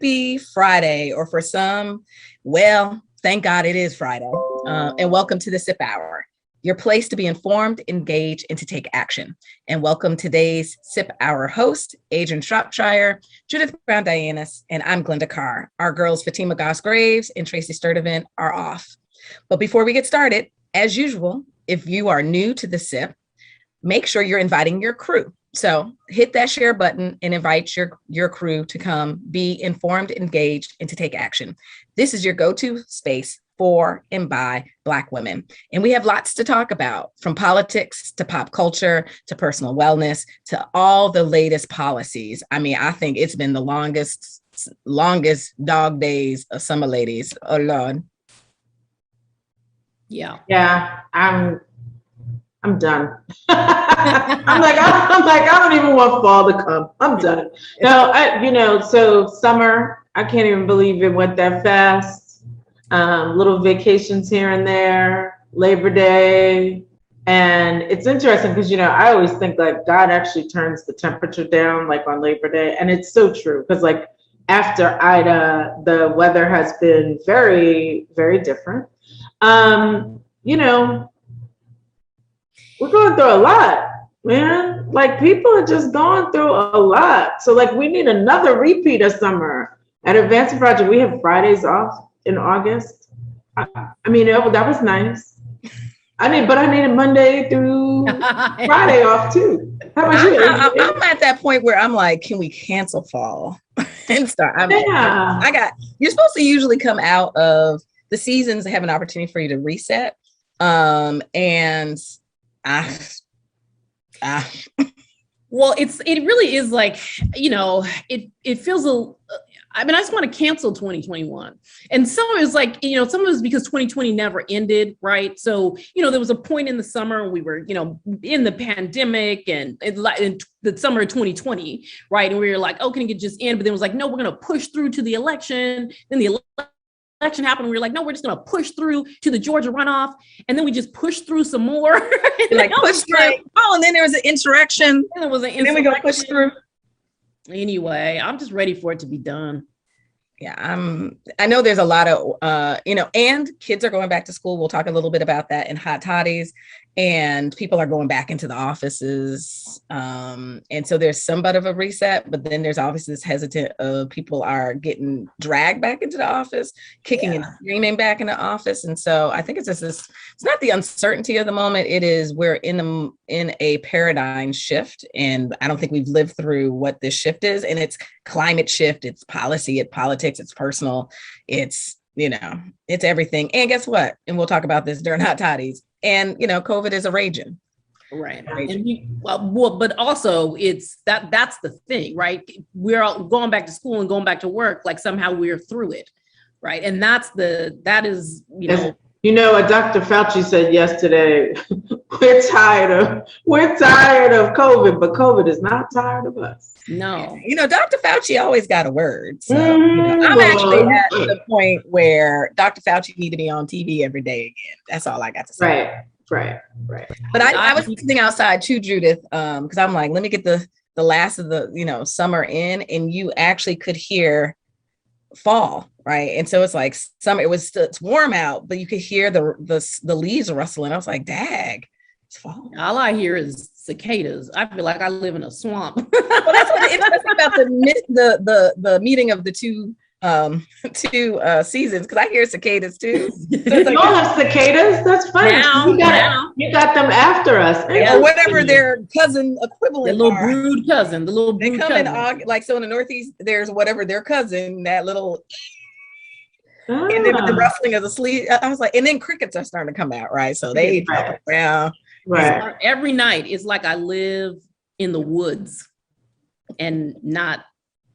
happy Friday, or for some, well, thank God it is Friday. And welcome to the Sip Hour, your place to be informed, engage, and to take action. And welcome today's Sip Hour host, Adrian Shropshire, Judith Brown-Dianis, and I'm Glenda Carr. Our girls Fatima Goss-Graves and Tracy Sturdivant are off. But before we get started, as usual, if you are new to the Sip, make sure you're inviting your crew. So hit that share button and invite your crew to come be informed, engaged, and to take action. This is your go-to space for and by Black women. And we have lots to talk about, from politics to pop culture to personal wellness to all the latest policies. I mean, I think it's been the longest dog days of summer, ladies. Oh, Lord. Yeah, I'm done. I'm like, I don't even want fall to come. I'm done. No, so summer, I can't even believe it went that fast. Little vacations here and there, Labor Day. And it's interesting because, I always think like God actually turns the temperature down like on Labor Day. And it's so true because like after Ida, the weather has been very, very different. We're going through a lot, man. Like people are just going through a lot. So like we need another repeat of summer. At Advancing Project, we have Fridays off in August. I mean, that was nice. I needed Monday through Friday off too. How about you? I'm at that point where I'm like, can we cancel fall and start? You're supposed to usually come out of the seasons, have an opportunity for you to reset. Well, it really is like, it feels I just want to cancel 2021. And some of it is like, some of it is because 2020 never ended, right? So, there was a point in the summer when we were, in the pandemic and in the summer of 2020, right? And we were like, oh, can it just end? But then it was like, no, we're going to push through to the election. Then the election happened. We were like, no, we're just going to push through to the Georgia runoff. And then we just pushed through some more. Push through. And then there was an insurrection. And then we go push through. Anyway, I'm just ready for it to be done. Yeah, I know there's a lot of, and kids are going back to school. We'll talk a little bit about that in Hot Toddies, and people are going back into the offices. And so there's somewhat of a reset, but then there's obviously this hesitant of people are getting dragged back into the office, kicking and screaming back in the office. And so I think it's just this, it's not the uncertainty of the moment. It is, we're in a paradigm shift. And I don't think we've lived through what this shift is. And it's climate shift, it's policy, it's politics, it's personal, it's, it's everything. And guess what? And we'll talk about this during Hot Toddies. And, COVID is a raging. Right. And but also it's that's the thing, right? We're all going back to school and going back to work, like somehow we're through it. Right. And that is. What Dr. Fauci said yesterday, we're tired of COVID, but COVID is not tired of us. No. Dr. Fauci always got a word. So I'm actually at the point where Dr. Fauci need to be on TV every day again. That's all I got to say. Right. But I was listening outside too, Judith, because I'm like, let me get the last of the, summer in, and you actually could hear fall, right? And so it's like summer, it's warm out, but you could hear the leaves rustling. I was like, dag, it's fall. All I hear is cicadas. I feel like I live in a swamp. Well, that's what's interesting about the meeting of the two seasons, because I hear cicadas too. So you all have cicadas? That's funny. You got them after us. Or whatever their cousin equivalent. The little brood cousin. They come cousin. In August, like so in the Northeast, there's whatever their cousin, that little. And then with the rustling of the sleeve, I was like, and then crickets are starting to come out, right? So they drop around. Right. Every night, it's like I live in the woods and not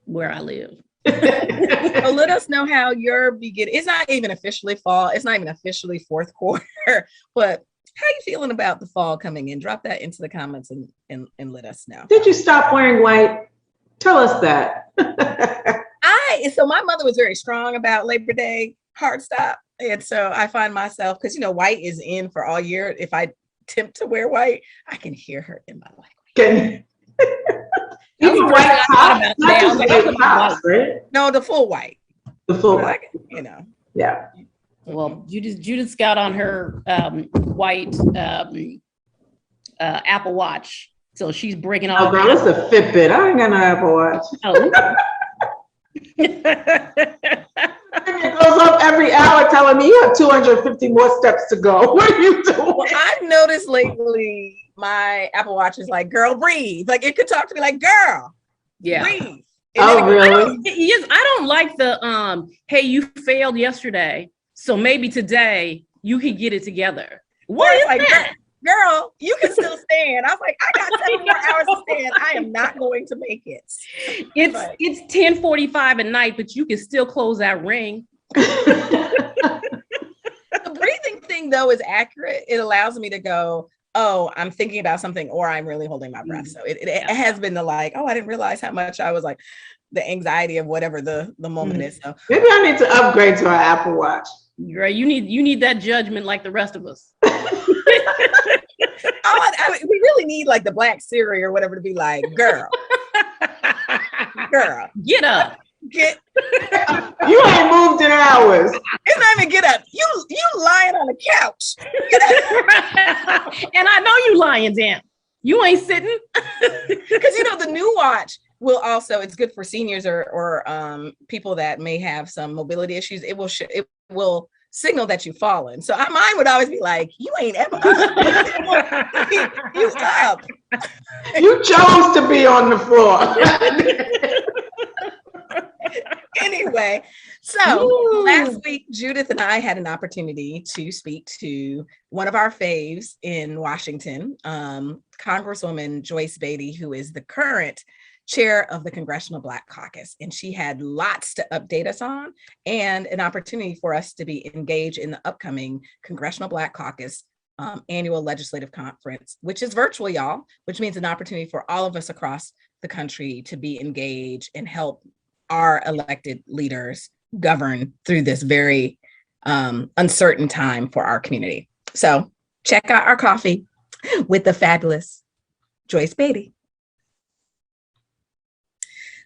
where I live. So let us know how your beginning. It's not even officially fall. It's not even officially fourth quarter. But how are you feeling about the fall coming in? Drop that into the comments and let us know. Did you stop wearing white? Tell us that. So my mother was very strong about Labor Day, hard stop. And so I find myself, because white is in for all year. If I attempt to wear white, I can hear her in my life. Even white top about not today. I just was like, white tops, right? No, the full white. The full white. Yeah. well, Judith's got on her white Apple Watch, so she's breaking Oh, all. girl, it's a Fitbit. I ain't got no Apple Watch. Oh. It goes up every hour telling me you have 250 more steps to go. What are you doing? Well, I've noticed lately my Apple Watch is like, girl, breathe. Like it could talk to me like, girl, breathe. And Oh, really? I don't like the hey, you failed yesterday, so maybe today you can get it together. What is like that? Girl, you can still stand. I was like, I got 7 more hours to stand. I am not going to make it. It's 10:45 at night, but you can still close that ring. The breathing thing though is accurate. It allows me to go, oh, I'm thinking about something, or I'm really holding my breath. So it has been the like, oh, I didn't realize how much I was like the anxiety of whatever the moment is. So maybe I need to upgrade to an Apple Watch. Right, you need that judgment like the rest of us. I mean, we really need like the Black Siri or whatever to be like, girl, get up. You ain't moved in hours. It's not even get up. You lying on the couch. And I know you lying down. You ain't sitting. Because the new watch will also, it's good for seniors or people that may have some mobility issues. It will signal that you've fallen. So mine would always be like, you ain't ever up. You up. You chose to be on the floor. Anyway, so last week, Judith and I had an opportunity to speak to one of our faves in Washington, Congresswoman Joyce Beatty, who is the current chair of the Congressional Black Caucus. And she had lots to update us on and an opportunity for us to be engaged in the upcoming Congressional Black Caucus annual legislative conference, which is virtual, y'all, which means an opportunity for all of us across the country to be engaged and help our elected leaders govern through this very uncertain time for our community. So check out our coffee with the fabulous Joyce Beatty.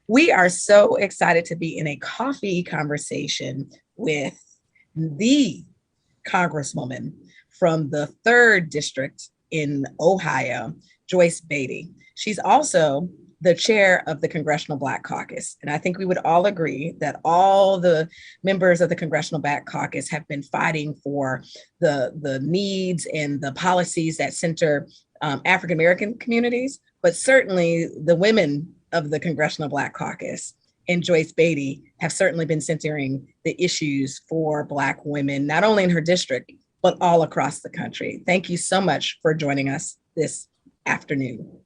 We are so excited to be in a coffee conversation with the Congresswoman from the 3rd District in Ohio, Joyce Beatty. She's also the chair of the Congressional Black Caucus. And I think we would all agree that all the members of the Congressional Black Caucus have been fighting for the needs and the policies that center African-American communities, but certainly the women of the Congressional Black Caucus and Joyce Beatty have certainly been centering the issues for Black women, not only in her district, but all across the country. Thank you so much for joining us this afternoon.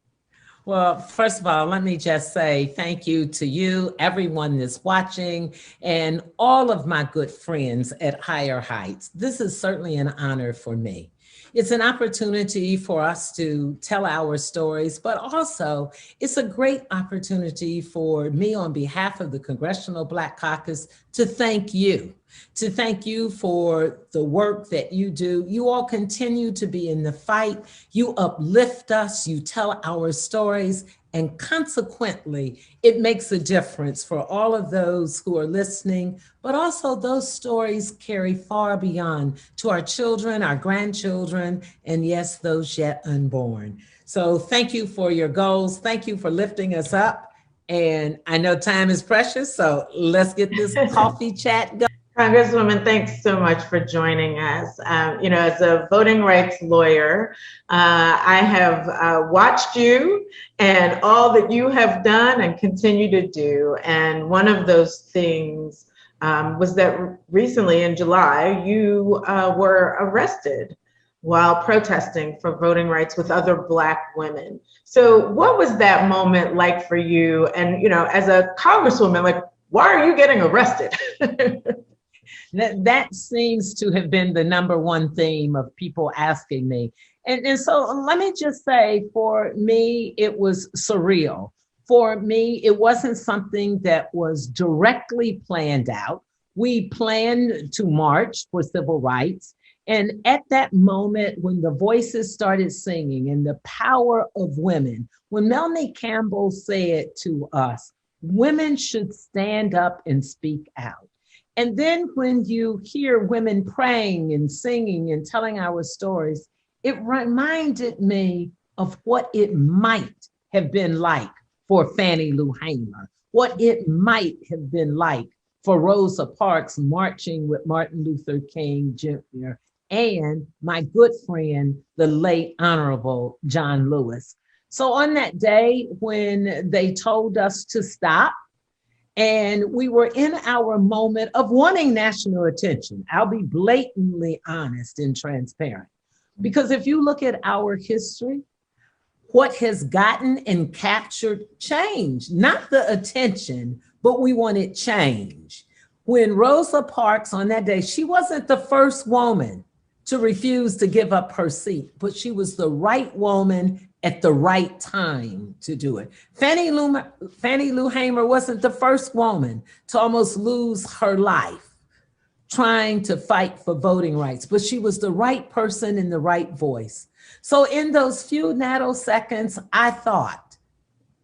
Well, first of all, let me just say thank you to you, everyone that's watching, and all of my good friends at Higher Heights. This is certainly an honor for me. It's an opportunity for us to tell our stories, but also it's a great opportunity for me on behalf of the Congressional Black Caucus to thank you for the work that you do. You all continue to be in the fight. You uplift us, you tell our stories, and consequently, it makes a difference for all of those who are listening, but also those stories carry far beyond to our children, our grandchildren, and yes, those yet unborn. So thank you for your goals. Thank you for lifting us up. And I know time is precious, so let's get this coffee chat going. Congresswoman, thanks so much for joining us. As a voting rights lawyer, I have watched you and all that you have done and continue to do. And one of those things was that recently in July, you were arrested while protesting for voting rights with other Black women. So what was that moment like for you? And, as a Congresswoman, like, why are you getting arrested? That seems to have been the number one theme of people asking me. And so let me just say, for me, it was surreal. For me, it wasn't something that was directly planned out. We planned to march for civil rights. And at that moment, when the voices started singing and the power of women, when Melanie Campbell said to us, women should stand up and speak out. And then when you hear women praying and singing and telling our stories, it reminded me of what it might have been like for Fannie Lou Hamer, what it might have been like for Rosa Parks marching with Martin Luther King Jr. and my good friend, the late Honorable John Lewis. So on that day when they told us to stop, and we were in our moment of wanting national attention, I'll be blatantly honest and transparent. Because if you look at our history, what has gotten and captured change, not the attention, but we wanted change. When Rosa Parks on that day, she wasn't the first woman to refuse to give up her seat, but she was the right woman at the right time to do it. Fannie Lou Hamer wasn't the first woman to almost lose her life trying to fight for voting rights, but she was the right person in the right voice. So in those few nanoseconds, I thought,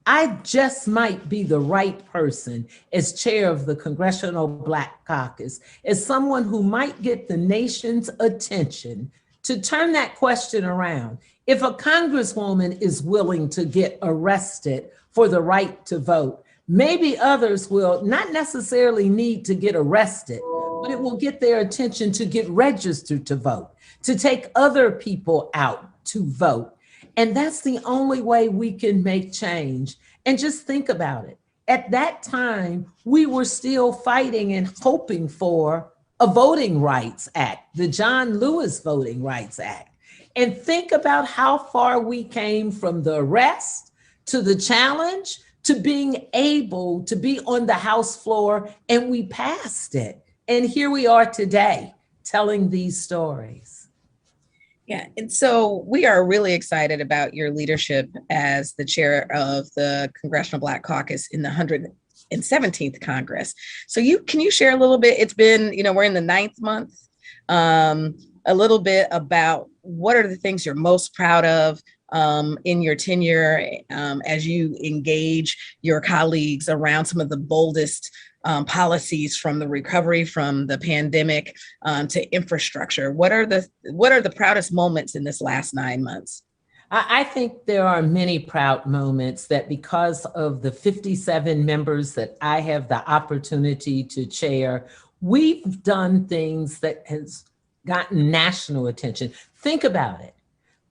I just might be the right person as chair of the Congressional Black Caucus, as someone who might get the nation's attention to turn that question around. If a congresswoman is willing to get arrested for the right to vote, maybe others will not necessarily need to get arrested, but it will get their attention to get registered to vote, to take other people out to vote. And that's the only way we can make change. And just think about it. At that time, we were still fighting and hoping for a Voting Rights Act, the John Lewis Voting Rights Act. And think about how far we came from the arrest to the challenge to being able to be on the House floor, and we passed it. And here we are today telling these stories. Yeah, and so we are really excited about your leadership as the chair of the Congressional Black Caucus in the 117th Congress. So can you share a little bit? It's been, we're in the 9th month, a little bit about what are the things you're most proud of in your tenure as you engage your colleagues around some of the boldest policies, from the recovery from the pandemic to infrastructure. What are the proudest moments in this last 9 months? I think there are many proud moments that, because of the 57 members that I have the opportunity to chair, we've done things that has gotten national attention. Think about it.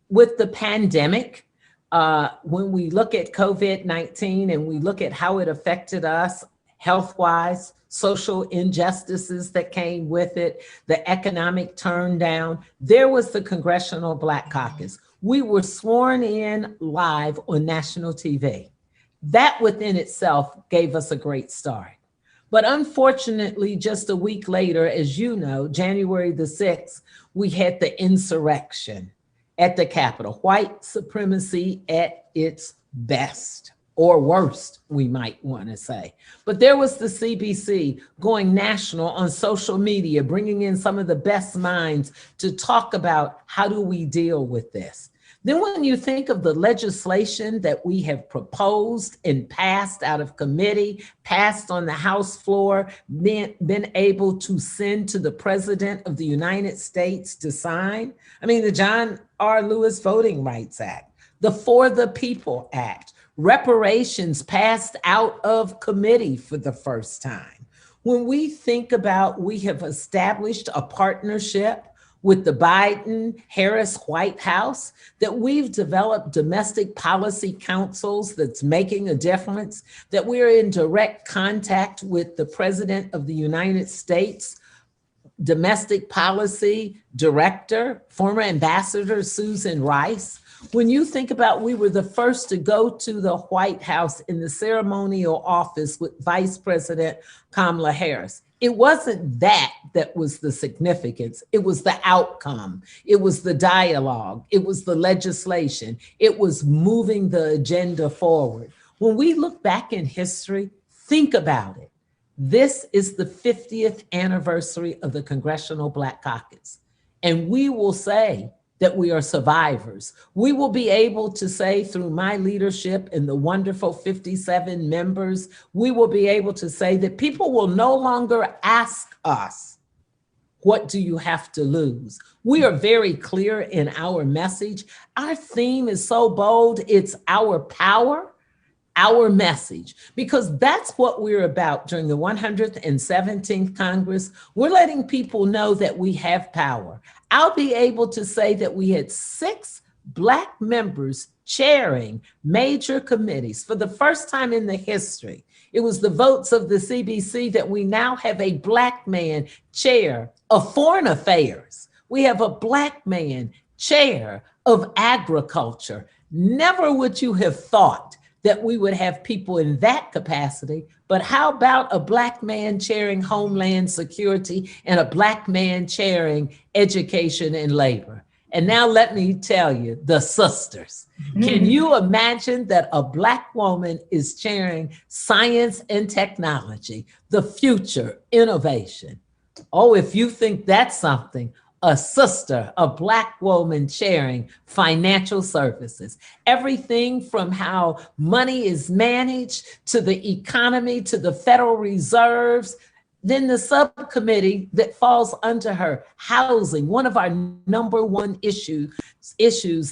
With the pandemic, when we look at COVID-19 and we look at how it affected us health-wise, social injustices that came with it, the economic turndown, there was the Congressional Black Caucus. We were sworn in live on national TV. That within itself gave us a great start. But unfortunately, just a week later, as you know, January the 6th, we had the insurrection at the Capitol, white supremacy at its best, or worst, we might want to say. But there was the CBC going national on social media, bringing in some of the best minds to talk about how do we deal with this. Then when you think of the legislation that we have proposed and passed out of committee, passed on the House floor, been able to send to the President of the United States to sign. I mean, the John R. Lewis Voting Rights Act, the For the People Act, reparations passed out of committee for the first time. When we think about, we have established a partnership with the Biden-Harris White House, that we've developed domestic policy councils that's making a difference, that we're in direct contact with the President of the United States, domestic policy director, former Ambassador Susan Rice. When you think about, we were the first to go to the White House in the ceremonial office with Vice President Kamala Harris. It wasn't that was the significance. It was the outcome. It was the dialogue. It was the legislation. It was moving the agenda forward. When we look back in history, think about it. This is the 50th anniversary of the Congressional Black Caucus. And we will say that we are survivors. We will be able to say through my leadership and the wonderful 57 members, we will be able to say that people will no longer ask us, what do you have to lose? We are very clear in our message. Our theme is so bold, it's our power, our message, because that's what we're about during the 117th Congress. We're letting people know that we have power. I'll be able to say that we had 6 Black members chairing major committees for the first time in the history. It was the votes of the CBC that we now have a Black man chair of foreign affairs. We have a Black man chair of agriculture. Never would you have thought that we would have people in that capacity, but how about a Black man chairing Homeland Security and a Black man chairing education and labor? And now let me tell you, the sisters. Can you imagine that a Black woman is chairing science and technology, the future, innovation? Oh, if you think that's something, a sister, a Black woman chairing financial services, everything from how money is managed to the economy, to the Federal Reserves. Then the subcommittee that falls under her, housing, one of our number one issues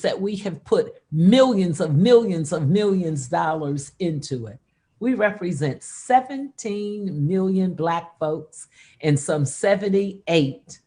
that we have put millions of dollars into it. We represent 17 million Black folks and some 78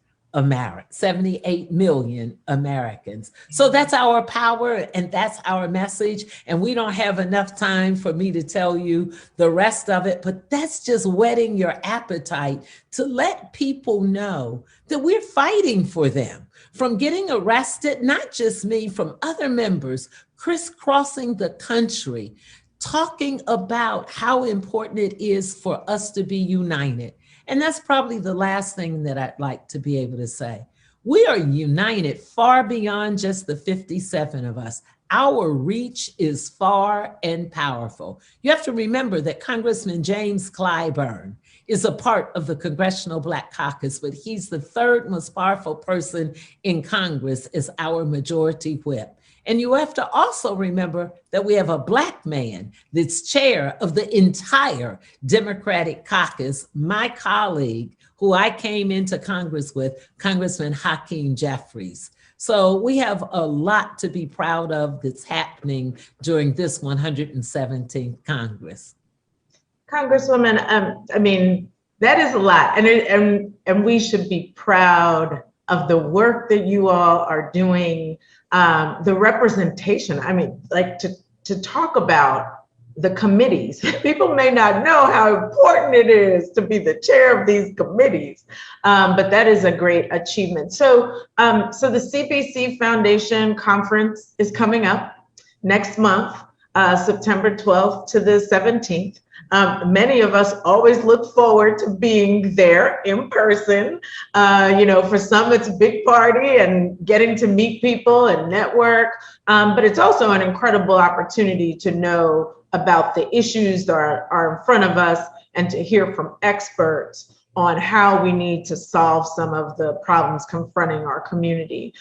million Americans. So that's our power and that's our message. And we don't have enough time for me to tell you the rest of it, but that's just whetting your appetite to let people know that we're fighting for them from getting arrested, not just me, from other members crisscrossing the country, talking about how important it is for us to be united. And that's probably the last thing that I'd like to be able to say. We are united far beyond just the 57 of us. Our reach is far and powerful. You have to remember that Congressman James Clyburn is a part of the Congressional Black Caucus, but he's the 3rd most powerful person in Congress as our majority whip. And you have to also remember that we have a Black man that's chair of the entire Democratic caucus, my colleague, who I came into Congress with, Congressman Hakeem Jeffries. So we have a lot to be proud of that's happening during this 117th Congress. Congresswoman, I mean, that is a lot. And we should be proud of the work that you all are doing. The representation, I mean, like to talk about the committees. People may not know how important it is to be the chair of these committees, but that is a great achievement. So the CBC Foundation Conference is coming up next month, September 12th to the 17th. Many of us always look forward to being there in person. For some, it's a big party and getting to meet people and network. But it's also an incredible opportunity to know about the issues that are in front of us and to hear from experts on how we need to solve some of the problems confronting our community.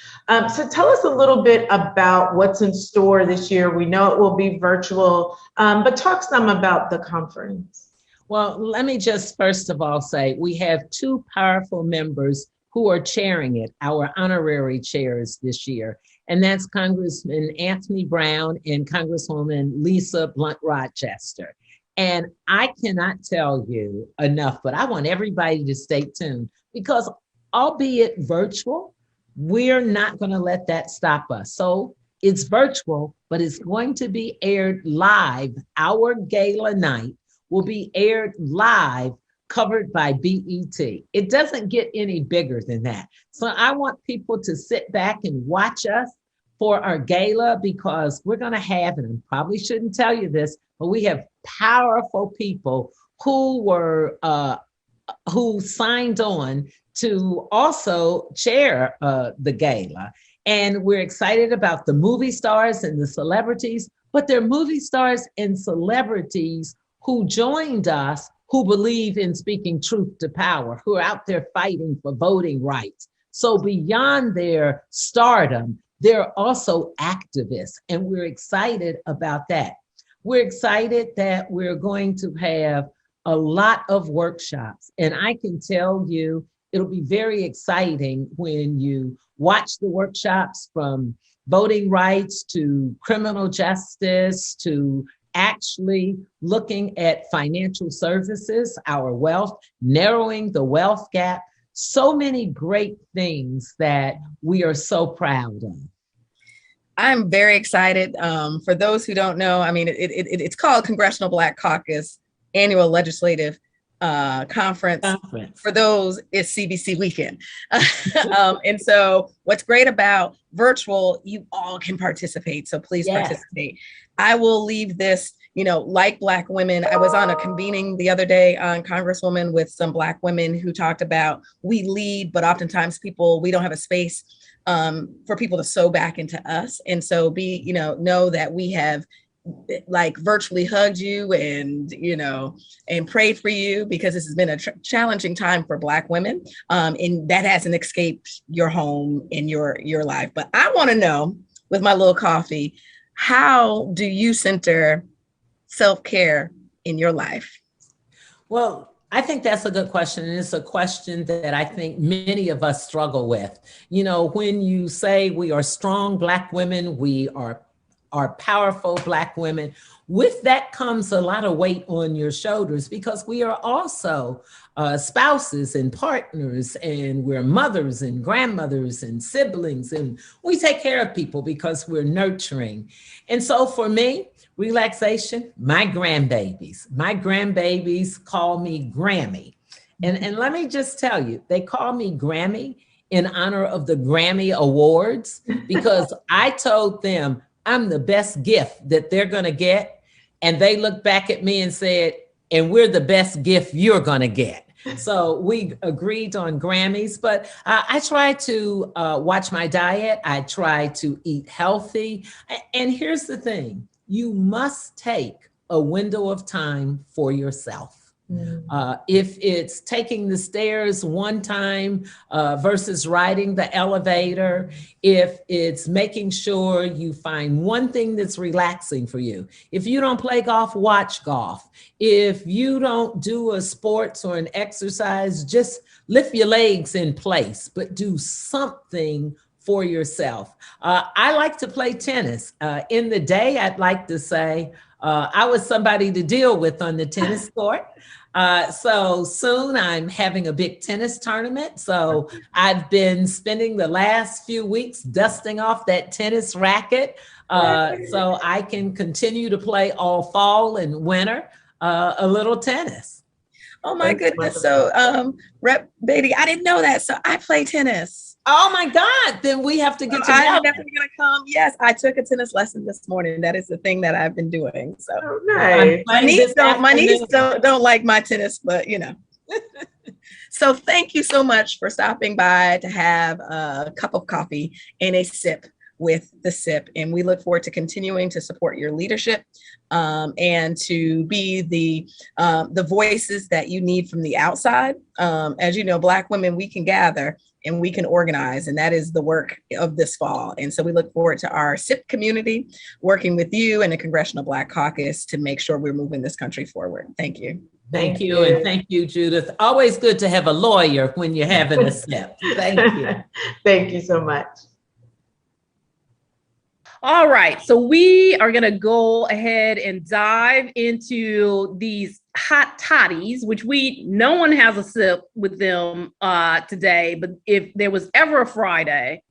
So tell us a little bit about what's in store this year. We know it will be virtual, but talk some about the conference. Well, let me just first of all say we have 2 powerful members who are chairing it, our honorary chairs this year. And that's Congressman Anthony Brown and Congresswoman Lisa Blunt Rochester. And I cannot tell you enough, but I want everybody to stay tuned because albeit virtual, we're not going to let that stop us. So it's virtual, but it's going to be aired live. Our gala night will be aired live, covered by BET. It doesn't get any bigger than that. So I want people to sit back and watch us for our gala because we're going to have, and I probably shouldn't tell you this, but we have powerful people who were who signed on to also chair the gala. And we're excited about the movie stars and the celebrities, but they're movie stars and celebrities who joined us, who believe in speaking truth to power, who are out there fighting for voting rights. So beyond their stardom, they're also activists, and we're excited about that. We're excited that we're going to have a lot of workshops, and I can tell you it'll be very exciting when you watch the workshops, from voting rights to criminal justice to actually looking at financial services, our wealth, narrowing the wealth gap. So many great things that we are so proud of. I'm very excited. For those who don't know, I mean, it's called Congressional Black Caucus Annual Legislative Conference. For those, it's CBC weekend. And so what's great about virtual, you all can participate. So please participate. I will leave this, like Black women. I was on a convening the other day on Congresswoman with some Black women who talked about we lead, but oftentimes we don't have a space for people to sew back into us. And so know that we have like virtually hugged you and prayed for you, because this has been a challenging time for Black women, and that hasn't escaped your home and your life. But I want to know, with my little coffee, how do you center self-care in your life? Well, I think that's a good question. And it's a question that I think many of us struggle with. When you say we are strong Black women, we are powerful Black women, with that comes a lot of weight on your shoulders, because we are also spouses and partners, and we're mothers and grandmothers and siblings, and we take care of people because we're nurturing. And so for me, relaxation, my grandbabies call me Grammy. And let me just tell you, they call me Grammy in honor of the Grammy Awards, because I told them I'm the best gift that they're going to get. And they looked back at me and said, and we're the best gift you're going to get. So we agreed on Grammys, but I try to watch my diet. I try to eat healthy. And here's the thing, you must take a window of time for yourself. If it's taking the stairs one time versus riding the elevator, if it's making sure you find one thing that's relaxing for you. If you don't play golf, watch golf. If you don't do a sports or an exercise, just lift your legs in place, but do something for yourself. I like to play tennis. In the day, I'd like to say I was somebody to deal with on the tennis court. So soon I'm having a big tennis tournament. So I've been spending the last few weeks dusting off that tennis racket so I can continue to play all fall and winter a little tennis. Oh my goodness. So Rep Beatty, I didn't know that. So I play tennis. Oh my God, then we have to get together. I'm definitely gonna come. Yes, I took a tennis lesson this morning. That is the thing that I've been doing. So nice. My niece don't like my tennis, but So thank you so much for stopping by to have a cup of coffee and a sip with the SIP. And we look forward to continuing to support your leadership and to be the voices that you need from the outside. As you know, Black women, we can gather and we can organize, and that is the work of this fall. And so we look forward to our SIP community working with you and the Congressional Black Caucus to make sure we're moving this country forward. Thank you. Thank you. And thank you, Judith. Always good to have a lawyer when you're having a SIP. Thank you. Thank you so much. All right, so we are going to go ahead and dive into these hot toddies, which no one has a sip with them today, but if there was ever a Friday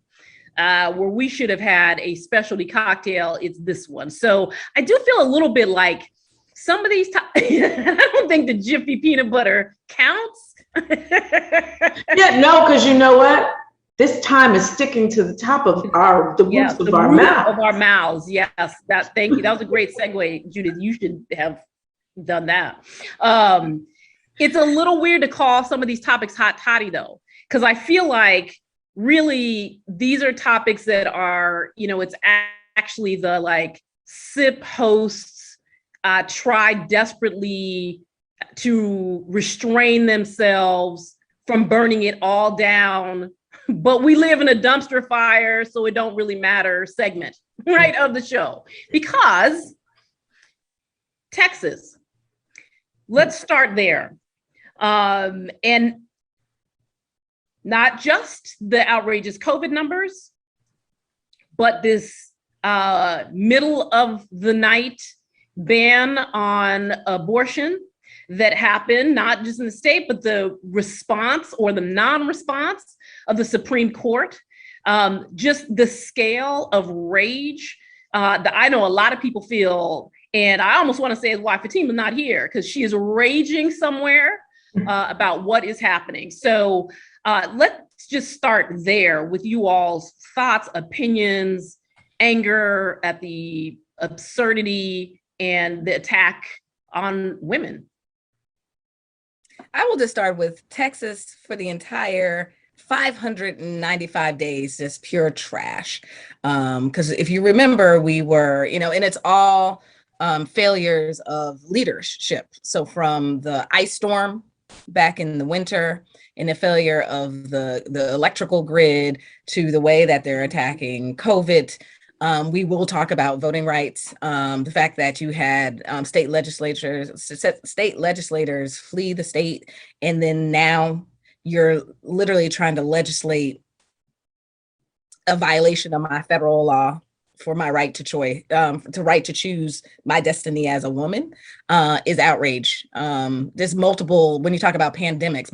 where we should have had a specialty cocktail, it's this one. So I do feel a little bit like some of these, I don't think the Jiffy peanut butter counts. Yeah, no, because you know what? This time is sticking to the top of the roofs of our mouth. Of our mouths, yes. Thank you. That was a great segue, Judith. You should have done that. It's a little weird to call some of these topics hot toddy, though, because I feel like really these are topics that are, it's actually the SIP hosts try desperately to restrain themselves from burning it all down but we live in a dumpster fire, so it don't really matter segment, right, of the show. Because Texas, let's start there. And not just the outrageous COVID numbers, but this middle of the night ban on abortion that happened, not just in the state, but the response or the non-response of the Supreme Court. Just the scale of rage that I know a lot of people feel, and I almost want to say is why Fatima's not here, because she is raging somewhere about what is happening. So let's just start there with you all's thoughts, opinions, anger at the absurdity and the attack on women. I will just start with Texas for the entire 595 days, just pure trash. Because if you remember, we were, and it's all failures of leadership. So from the ice storm back in the winter, and the failure of the electrical grid, to the way that they're attacking COVID. We will talk about voting rights, the fact that you had state legislators flee the state, and then now you're literally trying to legislate a violation of my federal law for my right to choice, to choose my destiny as a woman, is outrage. There's multiple, when you talk about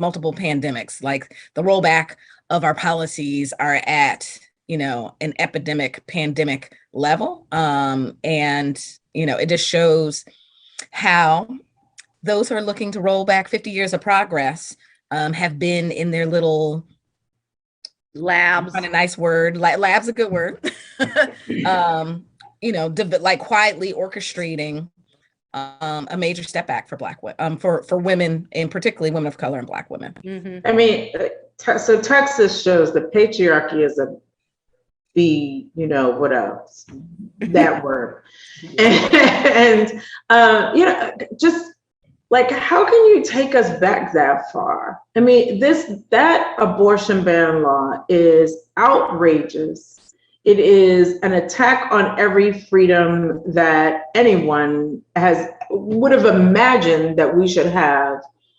multiple pandemics, like the rollback of our policies are at, an epidemic, pandemic level. And, it just shows how those who are looking to roll back 50 years of progress have been in their little labs. Find a nice word, lab's a good word. Like quietly orchestrating a major step back for Black women, for women, and particularly women of color and Black women. Mm-hmm. I mean, so Texas shows that patriarchy is a B, what else? That word. And just like, how can you take us back that far? I mean, that abortion ban law is outrageous. It is an attack on every freedom that anyone would have imagined that we should have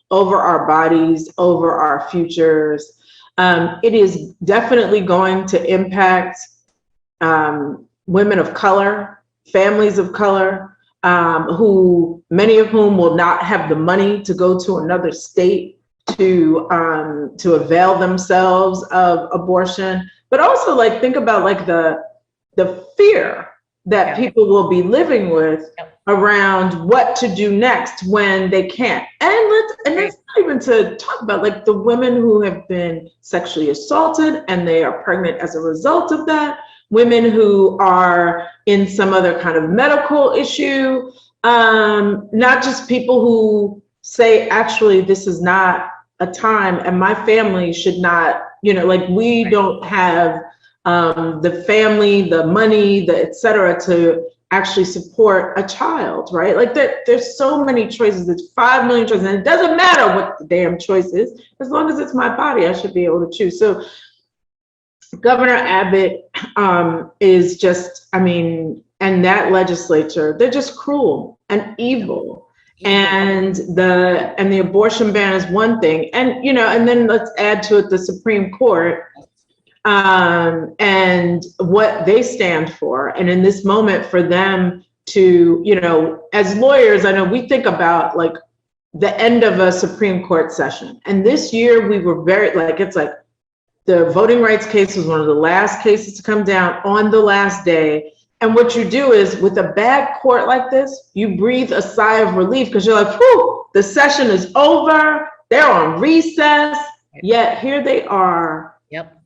over our bodies, over our futures. It is definitely going to impact women of color, families of color, who many of whom will not have the money to go to another state to avail themselves of abortion. But also, like, think about like the fear that people will be living with around what to do next when they can't. And that's not even to talk about like the women who have been sexually assaulted and they are pregnant as a result of that, women who are in some other kind of medical issue, not just people who say, actually, this is not a time and my family should not, we don't have the family, the money, the et cetera, to actually support a child, right? Like there's so many choices. It's 5 million choices, and it doesn't matter what the damn choice is. As long as it's my body, I should be able to choose. So Governor Abbott is just, and that legislature, they're just cruel and evil. And the abortion ban is one thing. And, and then let's add to it the Supreme Court and what they stand for. And in this moment for them to, as lawyers, I know we think about like the end of a Supreme Court session. And this year we were very the voting rights case was one of the last cases to come down on the last day. And what you do is, with a bad court like this, you breathe a sigh of relief because you're like, whew, the session is over. They're on recess. Yet here they are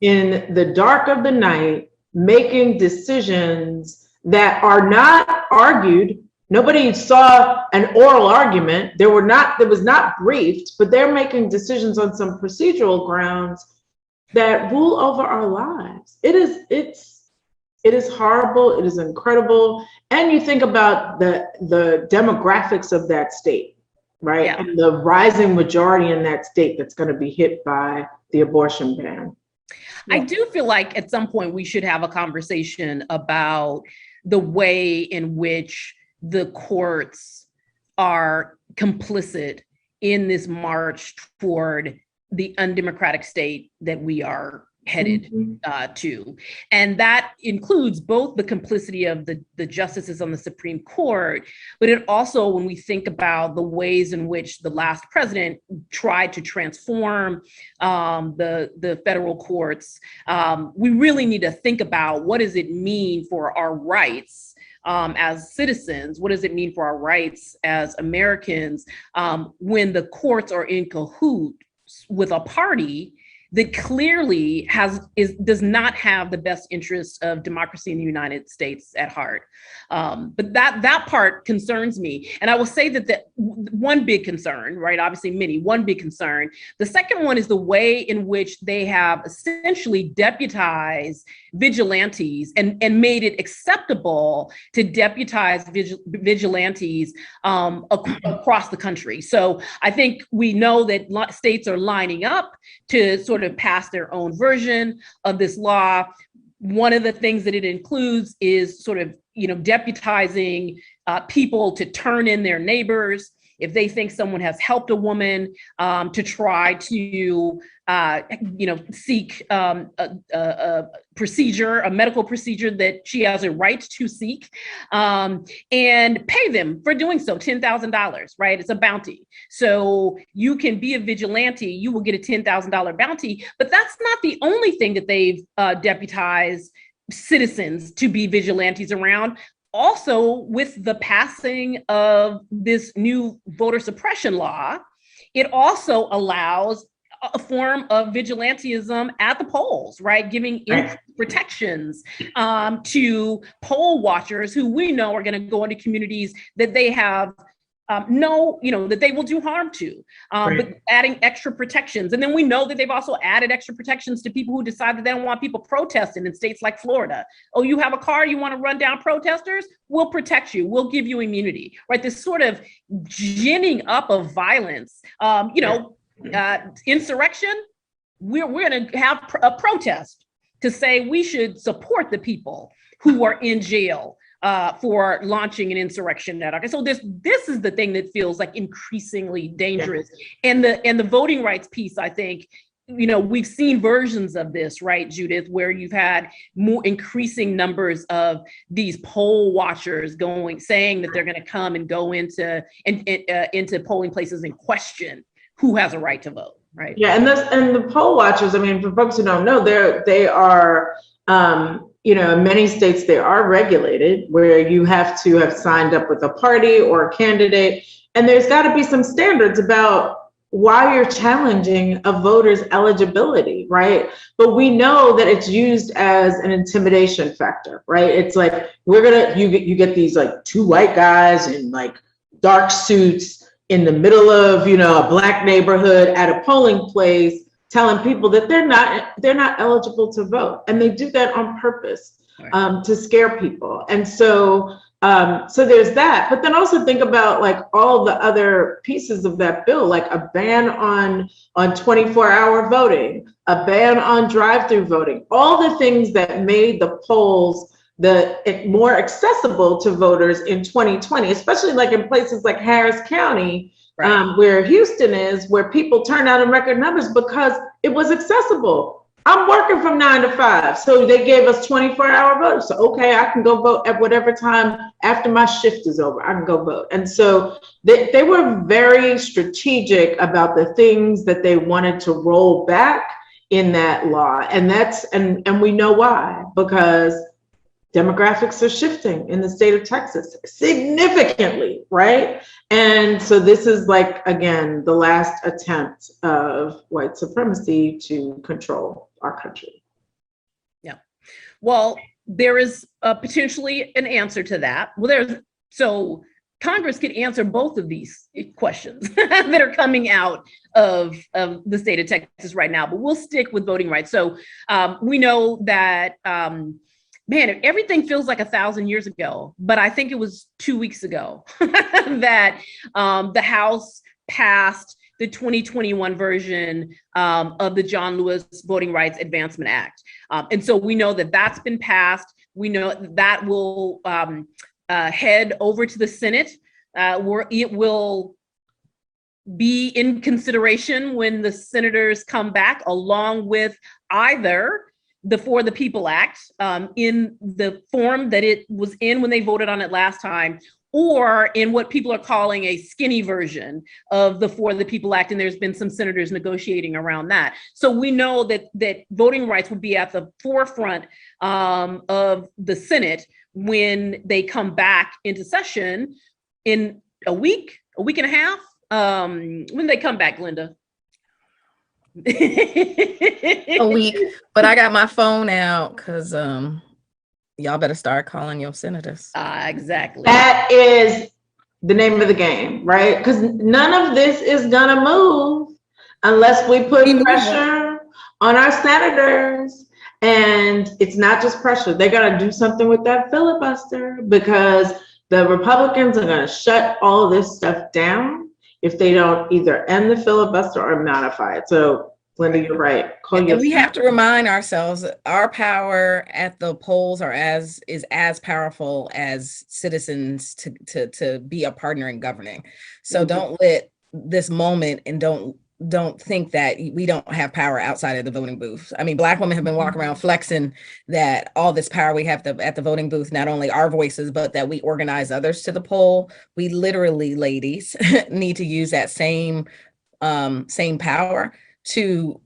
in the dark of the night, making decisions that are not argued. Nobody saw an oral argument. There was not briefed, but they're making decisions on some procedural grounds that rule over our lives. It is horrible. It is incredible. And you think about the demographics of that state, right? Yeah. And the rising majority in that state that's going to be hit by the abortion ban. I do feel like at some point we should have a conversation about the way in which the courts are complicit in this march toward the undemocratic state that we are headed to. And that includes both the complicity of the justices on the Supreme Court, but it also, when we think about the ways in which the last president tried to transform the federal courts, we really need to think about what does it mean for our rights as citizens? What does it mean for our rights as Americans when the courts are in cahoots with a party that clearly does not have the best interests of democracy in the United States at heart? But that part concerns me. And I will say that one big concern, right? Obviously many, one big concern. The second one is the way in which they have essentially deputized vigilantes and made it acceptable to deputize vigilantes across the country. So I think we know that states are lining up to sort of pass their own version of this law. One of the things that it includes is sort of, deputizing people to turn in their neighbors if they think someone has helped a woman, to try to, seek a procedure, a medical procedure that she has a right to seek, and pay them for doing so, $10,000, right? It's a bounty. So you can be a vigilante, you will get a $10,000 bounty, but that's not the only thing that they've deputized citizens to be vigilantes around. Also, with the passing of this new voter suppression law, it also allows a form of vigilantism at the polls, right? Giving protections to poll watchers who we know are going to go into communities that they have that they will do harm to, but adding extra protections. And then we know that they've also added extra protections to people who decide that they don't want people protesting in states like Florida. Oh, you have a car, you want to run down protesters? We'll protect you. We'll give you immunity, right? This sort of ginning up of violence, insurrection. We're going to have a protest to say we should support the people who are in jail for launching an insurrection. Okay, so this is the thing that feels like increasingly dangerous. And the voting rights piece, I think, we've seen versions of this, right, Judith, where you've had more increasing numbers of these poll watchers saying that they're going to come and go into polling places and question who has a right to vote, right? Yeah, and the poll watchers, I mean, for folks who don't know, they are in many states, they are regulated where you have to have signed up with a party or a candidate. And there's got to be some standards about why you're challenging a voter's eligibility, right? But we know that it's used as an intimidation factor, right? It's like, you get these like two white guys in like dark suits in the middle of, a Black neighborhood at a polling place, telling people that they're not eligible to vote, and they do that on purpose to scare people. And so there's that. But then also think about like all the other pieces of that bill, like a ban on 24-hour voting, a ban on drive-through voting, all the things that made the polls more accessible to voters in 2020, especially like in places like Harris County. Where Houston is, where people turn out in record numbers because it was accessible. I'm working from 9 to 5, so they gave us 24-hour votes. So okay, I can go vote at whatever time after my shift is over. I can go vote. And so they were very strategic about the things that they wanted to roll back in that law, and we know why, because demographics are shifting in the state of Texas significantly, right? And so this is like, again, the last attempt of white supremacy to control our country. Yeah. Well, there is potentially an answer to that. So Congress could answer both of these questions that are coming out of the state of Texas right now, but we'll stick with voting rights. So we know that, everything feels like 1,000 years ago, but I think it was 2 weeks ago that the House passed the 2021 version of the John Lewis Voting Rights Advancement Act. And so we know that that's been passed. We know that will head over to the Senate, where it will be in consideration when the senators come back, along with either the For the People Act in the form that it was in when they voted on it last time, or in what people are calling a skinny version of the For the People Act. And there's been some senators negotiating around that. So we know that voting rights will be at the forefront of the Senate when they come back into session in a week and a half. When they come back, Glenda? A week, but I got my phone out because y'all better start calling your senators. Exactly. That is the name of the game, right? Because none of this is gonna move unless we put pressure on our senators. And it's not just pressure. They gotta do something with that filibuster, because the Republicans are gonna shut all this stuff down if they don't either end the filibuster or modify it. So, Glenda, you're right. We have to remind ourselves our power at the polls is as powerful as citizens to be a partner in governing. So don't let this moment, and don't think that we don't have power outside of the voting booth. I mean, Black women have been walking around flexing that all this power we have at the voting booth, not only our voices, but that we organize others to the poll. We literally, ladies, need to use that same power to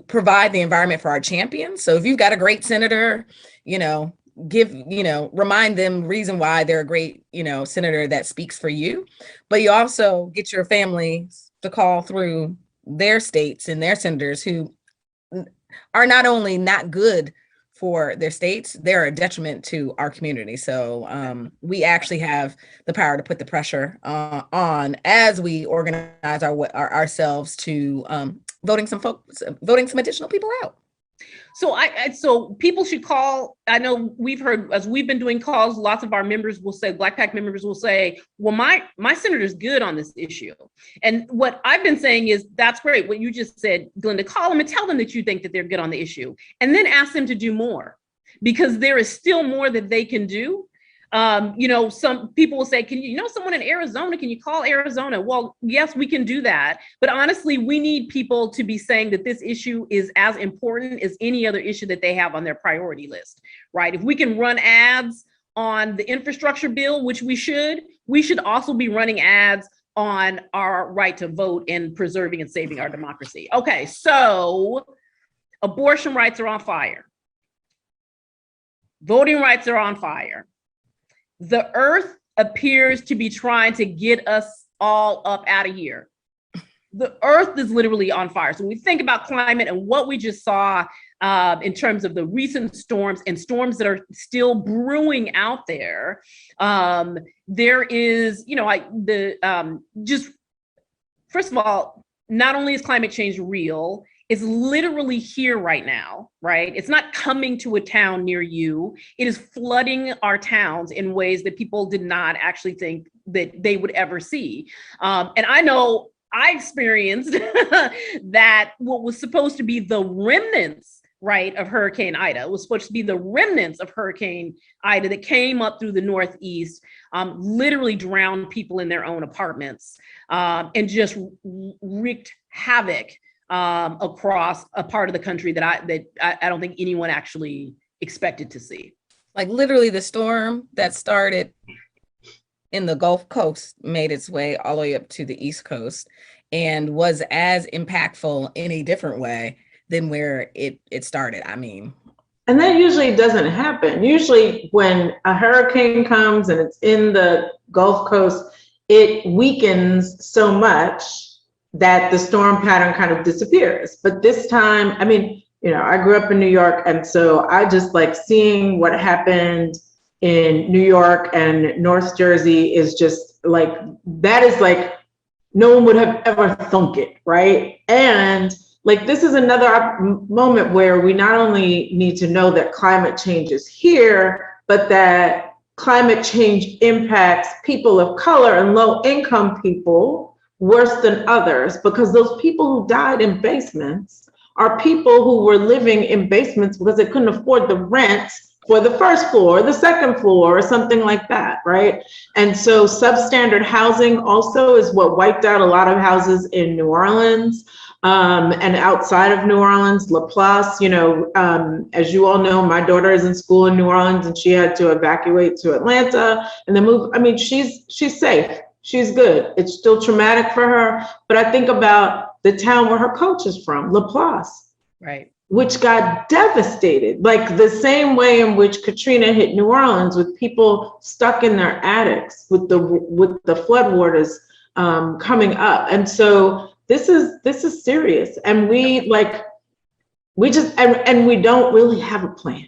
provide the environment for our champions. So if you've got a great senator, remind them reason why they're a great, senator that speaks for you, but you also get your families to call through their states and their senators who are not only not good for their states, they're a detriment to our community. So we actually have the power to put the pressure on as we organize ourselves to voting some additional people out. So so people should call. I know we've heard, as we've been doing calls, lots of our members will say, Black PAC members will say, well, my senator's good on this issue. And what I've been saying is, that's great. What you just said, Glenda, call them and tell them that you think that they're good on the issue, and then ask them to do more, because there is still more that they can do. Some people will say, can you know someone in Arizona? Can you call Arizona? Well, yes, we can do that. But honestly, we need people to be saying that this issue is as important as any other issue that they have on their priority list, right? If we can run ads on the infrastructure bill, which we should also be running ads on our right to vote and preserving and saving our democracy. Okay, so abortion rights are on fire. Voting rights are on fire. The earth appears to be trying to get us all up out of here. The earth is literally on fire. So when we think about climate and what we just saw in terms of the recent storms and storms that are still brewing out there, there is, first of all, not only is climate change real, it's literally here right now, right? It's not coming to a town near you. It is flooding our towns in ways that people did not actually think that they would ever see. And I know I experienced that what was supposed to be the remnants, right, of Hurricane Ida. It was supposed to be the remnants of Hurricane Ida that came up through the Northeast, literally drowned people in their own apartments, and just wreaked havoc across a part of the country that I don't think anyone actually expected to see. Like literally the storm that started in the Gulf Coast made its way all the way up to the East Coast and was as impactful in a different way than where it started. I mean, and that usually doesn't happen. Usually when a hurricane comes and it's in the Gulf Coast, it weakens so much that the storm pattern kind of disappears. But this time, I mean, I grew up in New York, and so I just like seeing what happened in New York and North Jersey is just like, that is like, no one would have ever thunk it, right? And like, this is another moment where we not only need to know that climate change is here, but that climate change impacts people of color and low income people worse than others, because those people who died in basements are people who were living in basements because they couldn't afford the rent for the first floor, or the second floor, or something like that, right? And so substandard housing also is what wiped out a lot of houses in New Orleans and outside of New Orleans, Laplace. As you all know, my daughter is in school in New Orleans, and she had to evacuate to Atlanta and then move. I mean, she's safe. She's good. It's still traumatic for her, but I think about the town where her coach is from, Laplace, right, which got devastated, like the same way in which Katrina hit New Orleans, with people stuck in their attics with the floodwaters coming up. And so this is serious, and we don't really have a plan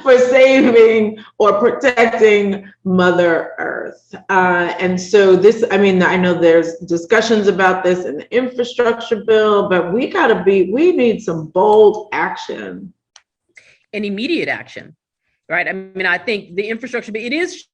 for saving or protecting Mother Earth. And so I know there's discussions about this in the infrastructure bill, but we need some bold action. And immediate action, right? I mean, I think the infrastructure bill, it is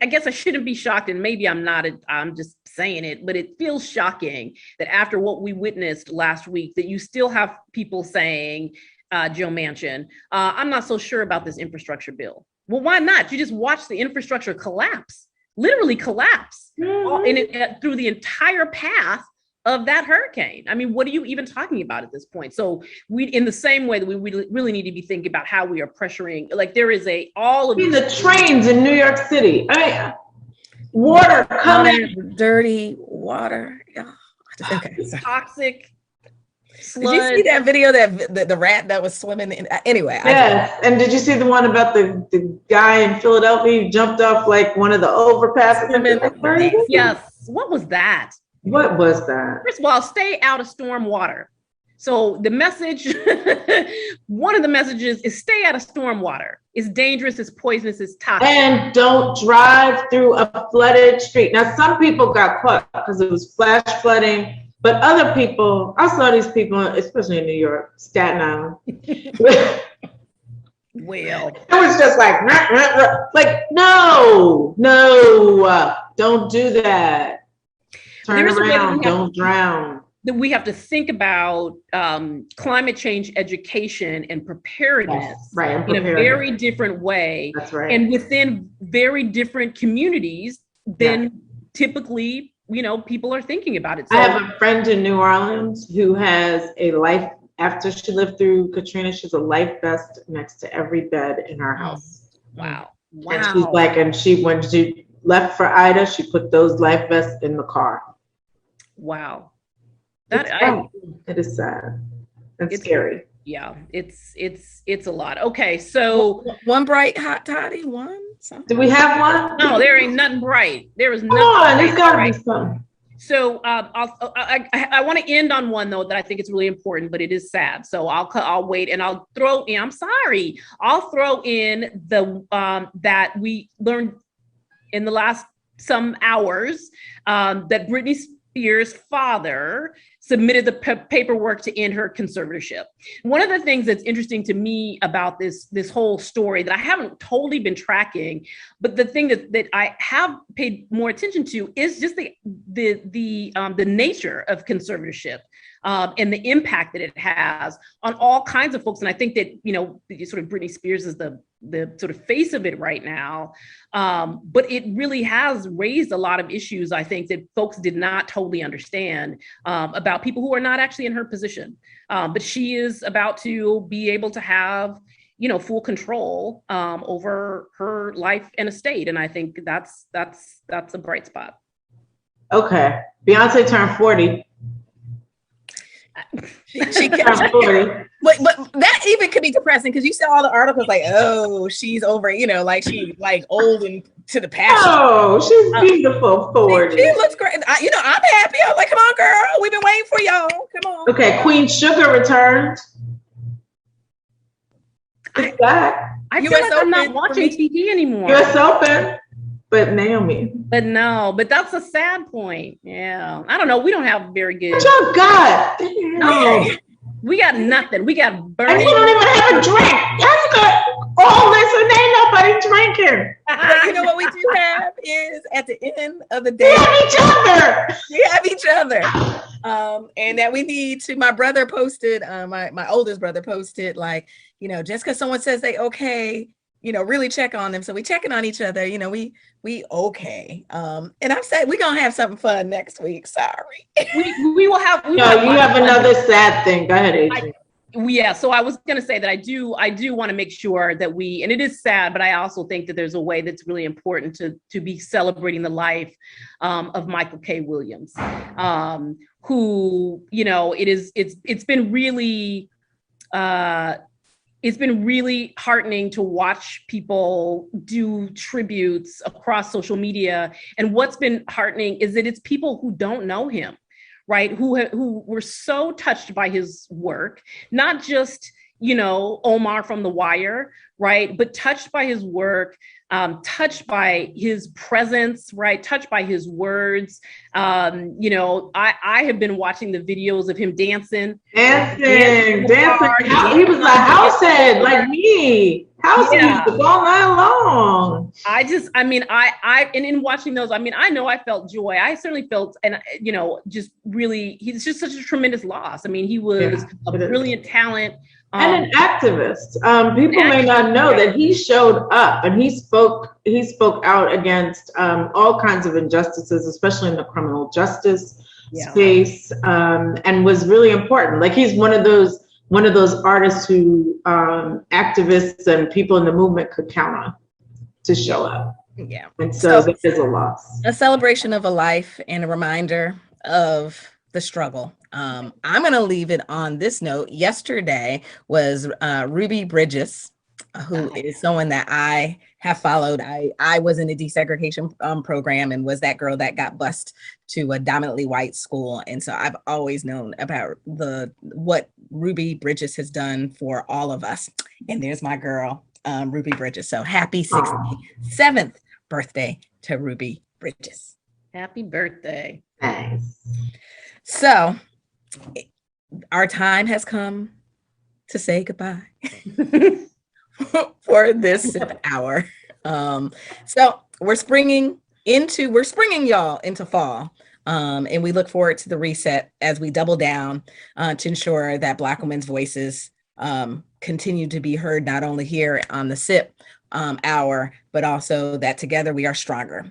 I guess I shouldn't be shocked, and maybe I'm not, I'm just saying it, but it feels shocking that after what we witnessed last week, that you still have people saying, Joe Manchin, I'm not so sure about this infrastructure bill. Well, why not? You just watch the infrastructure literally collapse through the entire path of that hurricane. I mean, what are you even talking about at this point? So in the same way that we really need to be thinking about how we are pressuring, like there is the trains in New York City. Water coming, dirty water. Yeah. Okay. Toxic. Did you see that video that the rat that was swimming in? Anyway. Yes. And did you see the one about the guy in Philadelphia who jumped off like one of the overpasses? Yes. What was that? What was that? First of all, stay out of storm water. So the message, one of the messages is stay out of storm water. It's dangerous, it's poisonous, it's toxic. And don't drive through a flooded street. Now, some people got caught because it was flash flooding. But other people, I saw these people, especially in New York, Staten Island. Well, it was just like no, don't do that. Turn around, don't drown. That we have to think about climate change education and preparedness in a very different way. That's right. And within very different communities than typically people are thinking about it. So, I have a friend in New Orleans who has a life, after she lived through Katrina, she's a life vest next to every bed in her house. Wow. And she's like, when she left for Ida, she put those life vests in the car. Wow. It is sad. It's scary. Yeah, it's a lot. Okay, so one bright hot toddy, one. Do we have one? No, there ain't nothing bright. There is nothing. Come on, there's gotta be some. So I want to end on one though that I think is really important, but it is sad. So I'll wait and I'll throw in. I'm sorry. I'll throw in the that we learned in the last some hours that Britney Spears' father submitted the paperwork to end her conservatorship. One of the things that's interesting to me about this whole story that I haven't totally been tracking, but the thing that I have paid more attention to is just the nature of conservatorship and the impact that it has on all kinds of folks. And I think that sort of Britney Spears is the sort of face of it right now. But it really has raised a lot of issues, I think, that folks did not totally understand about people who are not actually in her position. But she is about to be able to have, full control over her life and estate. And I think that's a bright spot. Okay. Beyonce turned 40. She turned 40. But that even could be depressing because you saw all the articles like, oh, she's over, like she's like old and to the past. Oh, she's beautiful 40. She looks great. I'm happy. I was like, come on, girl. We've been waiting for y'all. Come on. Okay, Queen Sugar returned. It's back. I feel like I'm not watching TV anymore. US Open. But Naomi. But that's a sad point. Yeah. I don't know. We don't have very good. What y'all got? No. We got nothing. We got burning. And you don't even have a drink. That's good. Oh, listen, ain't nobody drinking. But you know what we do have is at the end of the We day, have each other. we have each other. And that we need to, my brother posted, my oldest brother posted, like, just because someone says they okay, really check on them. So we checking on each other, we okay. And I've said we're gonna have something fun next week. Sorry. We will have. No, you have another sad thing. Go ahead, Adrian. Yeah, so I was going to say that I do want to make sure that and it is sad, but I also think that there's a way that's really important to be celebrating the life of Michael K. Williams, who, it's been really heartening to watch people do tributes across social media. And what's been heartening is that it's people who don't know him, right? Who were so touched by his work, not just, Omar from The Wire, right? But touched by his work, touched by his presence, right? Touched by his words. I have been watching the videos of him dancing. Dancing. He was a househead like me. House music all night long. And in watching those, I know I felt joy. I certainly felt, and just really, he's just such a tremendous loss. He was a brilliant talent. And an activist. People may not know that he showed up and he spoke out against all kinds of injustices, especially in the criminal justice space, and was really important. Like, he's one of those artists who activists and people in the movement could count on to show up. Yeah. And so this is a loss. A celebration of a life and a reminder of the struggle. I'm going to leave it on this note. Yesterday was Ruby Bridges, who is someone that I have followed. I was in a desegregation program and was that girl that got bused to a dominantly white school. And so I've always known about what Ruby Bridges has done for all of us. And there's my girl, Ruby Bridges. So happy 67th birthday to Ruby Bridges. Happy birthday. Thanks. So our time has come to say goodbye for this hour. So we're springing y'all into fall. And we look forward to the reset as we double down to ensure that Black women's voices continue to be heard, not only here on the SIP hour, but also that together we are stronger.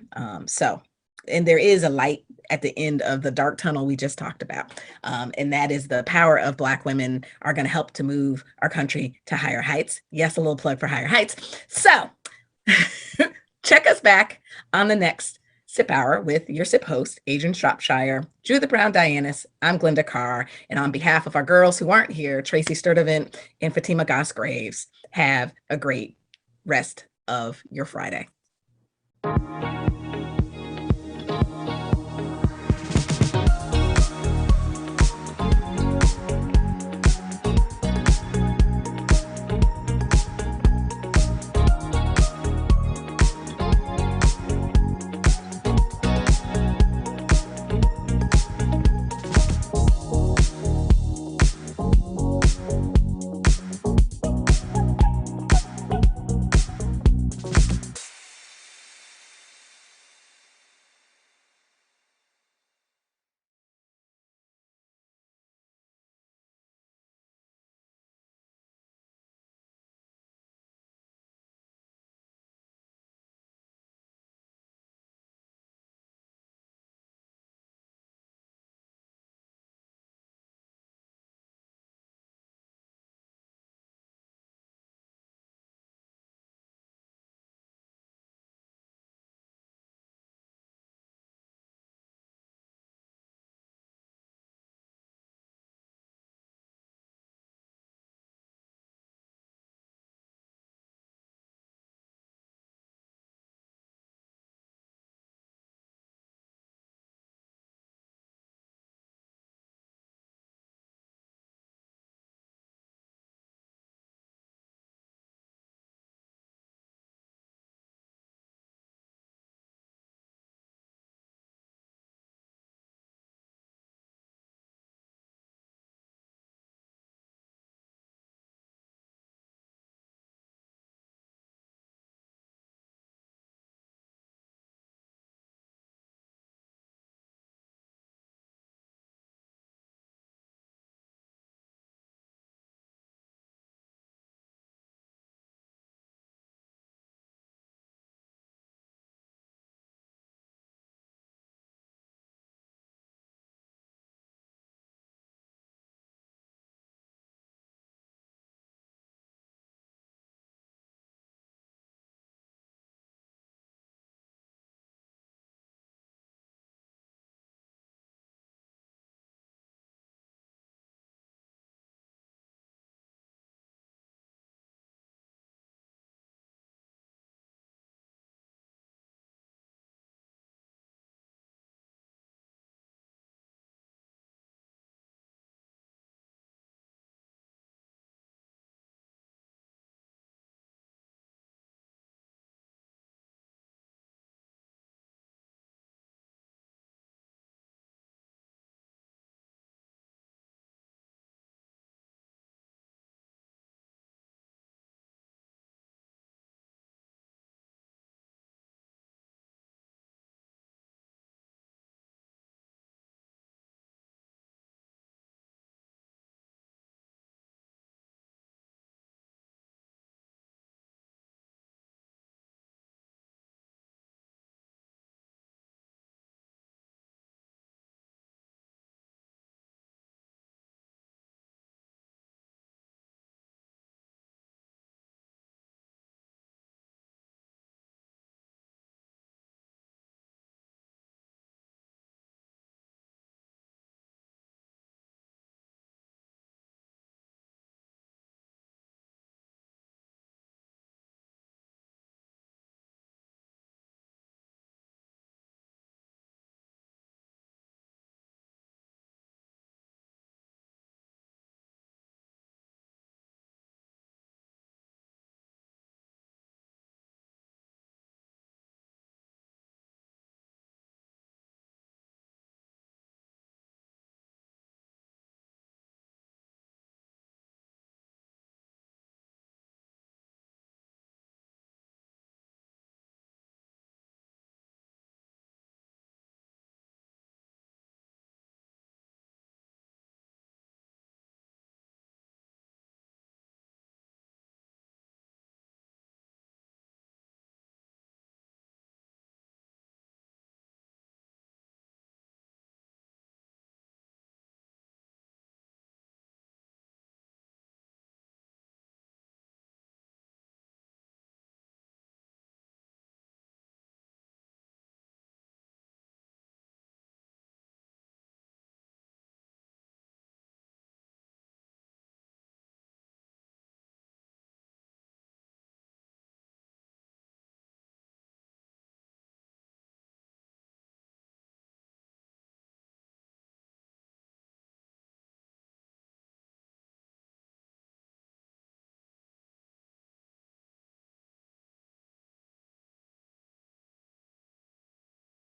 And there is a light at the end of the dark tunnel we just talked about. And that is the power of Black women are going to help to move our country to higher heights. Yes, a little plug for Higher Heights. So check us back on the next SIP Hour with your SIP host, Adrian Shropshire, Judith Brown Dianis. I'm Glenda Carr. And on behalf of our girls who aren't here, Tracy Sturdivant and Fatima Goss-Graves, have a great rest of your Friday.